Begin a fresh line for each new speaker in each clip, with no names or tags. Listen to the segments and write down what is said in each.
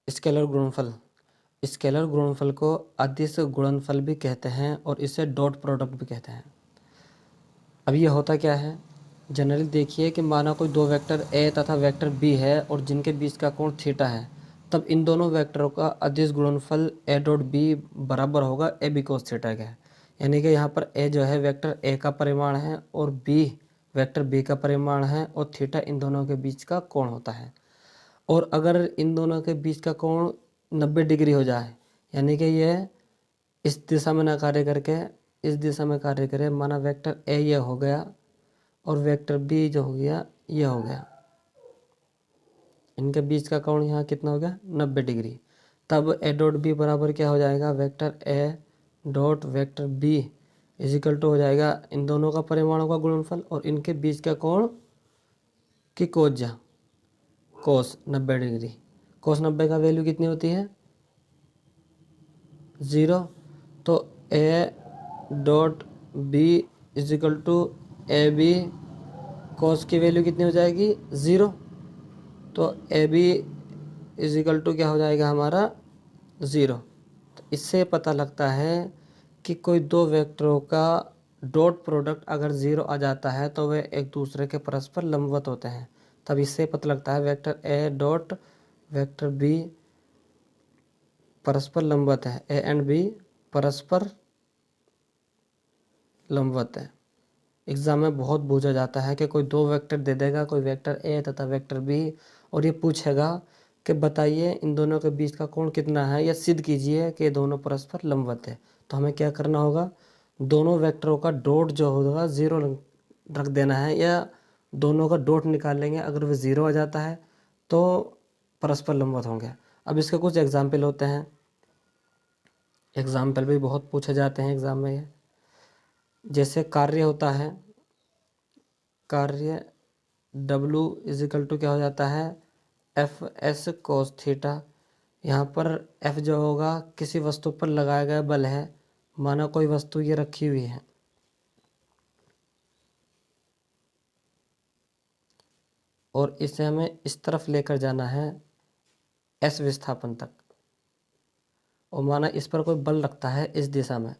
Scalar गुणनफल। Scalar गुणनफल को अदिश गुणनफल भी कहते हैं और इसे डॉट प्रोडक्ट भी कहते हैं। अब ये होता क्या है, जनरली देखिए कि माना कोई दो वेक्टर ए तथा वेक्टर बी है और जिनके बीच का कोण थीटा है, तब इन दोनों वेक्टरों का अदिश गुणनफल ए डॉट बी बराबर होगा ए बी कोस थीटा का। यानी कि यहाँ पर ए जो है वेक्टर ए का परिमाण है और बी वेक्टर बी का परिमाण है और थीटा इन दोनों के बीच का कोण होता है। और अगर इन दोनों के बीच का कोण 90 डिग्री हो जाए, यानी कि ये इस दिशा में ना कार्य करके इस दिशा में कार्य करे, माना वेक्टर ए ये हो गया और वेक्टर बी जो हो गया ये हो गया, इनके बीच का कोण यहाँ कितना हो गया 90 डिग्री। तब ए डॉट बी बराबर क्या हो जाएगा, vector A dot vector B is equal to हो जाएगा इन दोनों का परिमाणों का गुणनफल और इनके बीच का कोण की कोज्या कोस 90 डिग्री। कोस 90 का वैल्यू कितनी होती है 0। तो A dot B is equal to A B cos की वैल्यू कितनी हो जाएगी 0। तो ए बी इजिकल टू क्या हो जाएगा हमारा 0। तो इससे पता लगता है कि कोई दो वेक्टरों का डॉट प्रोडक्ट अगर 0 आ जाता है तो वे एक दूसरे के परस्पर लंबवत होते हैं। तब इससे पता लगता है vector A dot vector B परस्पर लंबवत है, ए एंड बी परस्पर लंबवत है। एग्जाम में बहुत पूछा जाता है कि कोई दो वेक्टर दे देगा, कोई वेक्टर ए तथा वेक्टर बी, और ये पूछेगा कि बताइए इन दोनों के बीच का कोण कितना है या सिद्ध कीजिए कि दोनों परस्पर लंबवत है। तो हमें क्या करना होगा, दोनों वेक्टरों का डॉट जो होगा 0 रख देना है या दोनों का डॉट निकाल लेंगे। अगर वो 0 आ जाता है तो परस्पर लंबवत होंगे। अब इसके कुछ एग्जाम्पल होते हैं, एग्जाम्पल भी बहुत पूछे जाते हैं एग्जाम में। ये जैसे कार्य होता है, कार्य W इजिकल टू क्या हो जाता है एफ एस कोस थीटा। यहाँ पर F जो होगा किसी वस्तु पर लगाया गया बल है, माना कोई वस्तु ये रखी हुई है और इसे हमें इस तरफ लेकर जाना है S विस्थापन तक, और माना इस पर कोई बल रखता है इस दिशा में,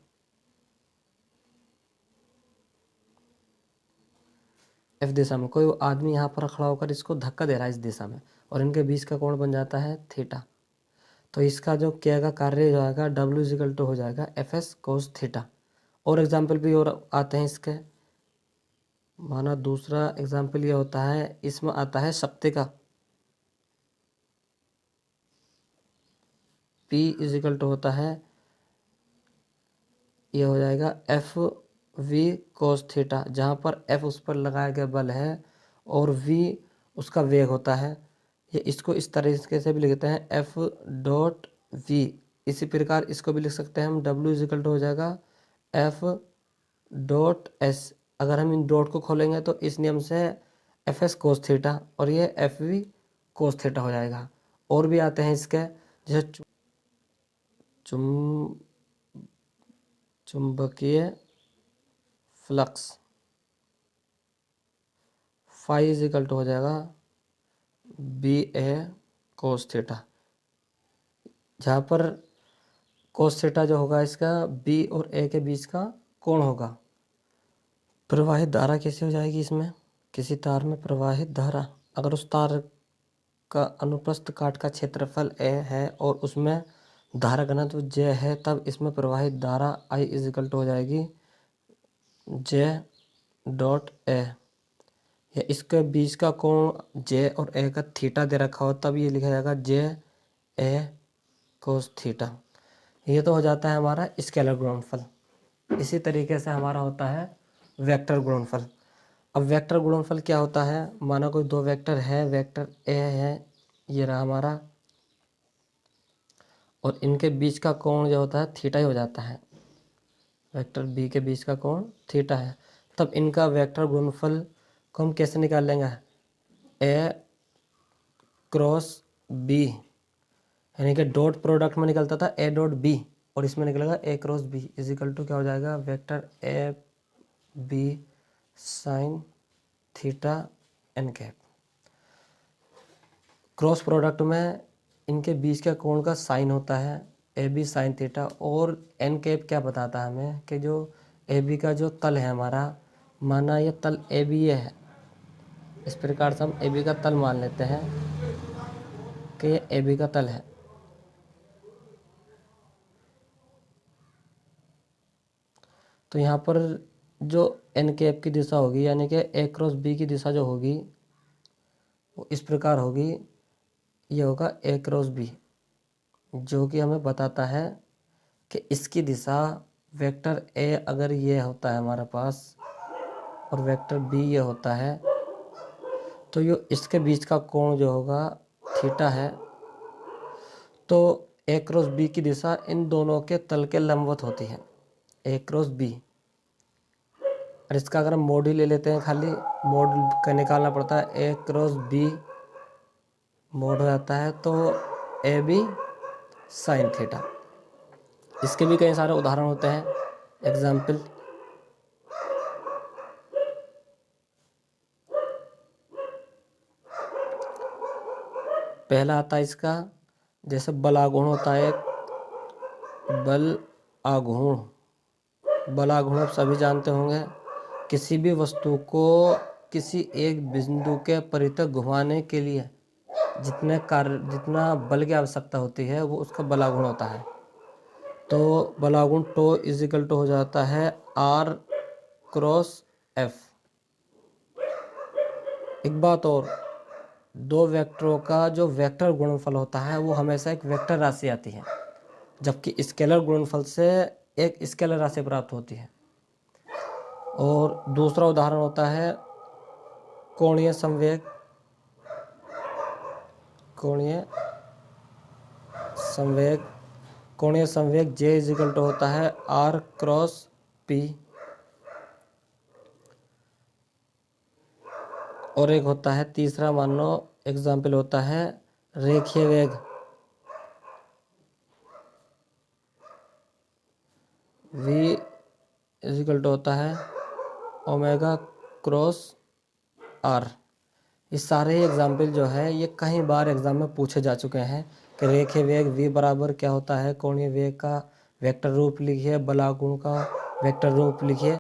F दिशा में कोई आदमी यहाँ पर खड़ा होकर इसको धक्का दे रहा है इस दिशा में, और इनके बीच का कोण बन जाता है थीटा। तो इसका जो क्या का कार्य जो आएगा W इजिकल टू हो जाएगा एफ एस कोस थीटा। और एग्जाम्पल भी और आते हैं इसके, माना दूसरा एग्जाम्पल ये होता है, इसमें आता है शक्ति का P इजिकल टू होता है, ये हो जाएगा एफ वी कोस थीटा, जहाँ पर F उस पर लगाया गया बल है और V उसका वेग होता है। ये इसको इस तरीके से भी लिखते हैं F डॉट V। इसी प्रकार इसको भी लिख सकते हैं हम, W इजिकल टू हो जाएगा F डॉट S। अगर हम इन डॉट को खोलेंगे तो इस नियम से एफ एस कोस थीटा और ये एफ वी कोस थीटा हो जाएगा। और भी आते हैं इसके, जैसे चुंबकीय फ्लक्स फाई इजिकल टू हो जाएगा बी ए कोस थीटा, जहाँ पर कोस थीटा जो होगा इसका बी और ए के बीच का कोण होगा। प्रवाहित धारा कैसे हो जाएगी इसमें, किसी तार में प्रवाहित धारा, अगर उस तार का अनुप्रस्थ काट का क्षेत्रफल ए है और उसमें धारा घनत्व j है, तब इसमें प्रवाहित धारा I इजिकल टू हो जाएगी j डॉट ए। या इसके बीच का कोण j और a का थीटा दे रखा हो, तब ये लिखा जाएगा j a कोस थीटा। ये तो हो जाता है हमारा स्केलर गुणनफल। इसी तरीके से हमारा होता है वेक्टर गुणनफल। अब वेक्टर गुणनफल क्या होता है, माना कोई दो वेक्टर है, वेक्टर ए है ये रहा हमारा, और इनके बीच का कोण जो होता है थीटा ही हो जाता है, वेक्टर बी के बीच का कोण थीटा है। तब इनका वेक्टर गुणनफल को हम कैसे निकाल लेंगे, ए क्रॉस बी, यानी कि डॉट प्रोडक्ट में निकलता था ए डॉट बी और इसमें निकलेगा A cross B is equal to क्या हो जाएगा vector A B sine theta N cap. Cross product में इनके बीच का कोण का साइन होता है ए बी साइन थीटा। और एन कैप क्या बताता है हमें कि जो ए बी का जो तल है हमारा, माना ये तल ए बी है, इस प्रकार से हम ए बी का तल मान लेते हैं कि ये ए बी का तल है। तो यहाँ पर जो एन कैप की दिशा होगी यानी कि ए क्रॉस बी की दिशा जो होगी वो इस प्रकार होगी, ये होगा ए क्रॉस बी, जो कि हमें बताता है कि इसकी दिशा वेक्टर ए अगर ये होता है हमारे पास और वेक्टर बी ये होता है, तो ये इसके बीच का कोण जो होगा थीटा है। तो ए क्रॉस बी की दिशा इन दोनों के तल के लंबवत होती है, ए क्रॉस बी। और इसका अगर हम मोड ही ले लेते हैं, खाली मोड का निकालना पड़ता है, ए क्रॉस बी मोड हो जाता है तो ए बी साइन थीटा। इसके भी कई सारे उदाहरण होते हैं, एग्जाम्पल। पहला आता है इसका, जैसे बल आघूर्ण होता है, बल आघूर्ण। बल आघूर्ण आप सभी जानते होंगे, किसी भी वस्तु को किसी एक बिंदु के परितः घुमाने के लिए जितना बल की आवश्यकता होती है वो उसका बल आघूर्ण होता है। तो बल आघूर्ण टो इज इक्वल टू हो जाता है आर क्रॉस एफ। एक बात और, दो वेक्टरों का जो वेक्टर गुणनफल होता है वो हमेशा एक वेक्टर राशि आती है, जबकि स्केलर गुणनफल से एक स्केलर राशि प्राप्त होती है। और दूसरा उदाहरण होता है कोणीय संवेग। कोणीय संवेग J इज इक्वल टू होता है R क्रॉस P। और एक होता है तीसरा, मान लो एग्जाम्पल होता है रेखीय वेग। V इज इक्वल टू होता है ओमेगा क्रॉस R। ये सारे एग्जाम्पल जो है ये कई बार एग्जाम में पूछे जा चुके हैं कि रेखीय वेग v बराबर क्या होता है, कोणीय वेग का वेक्टर रूप लिखिए, बल आघूर्ण का वेक्टर रूप लिखिए।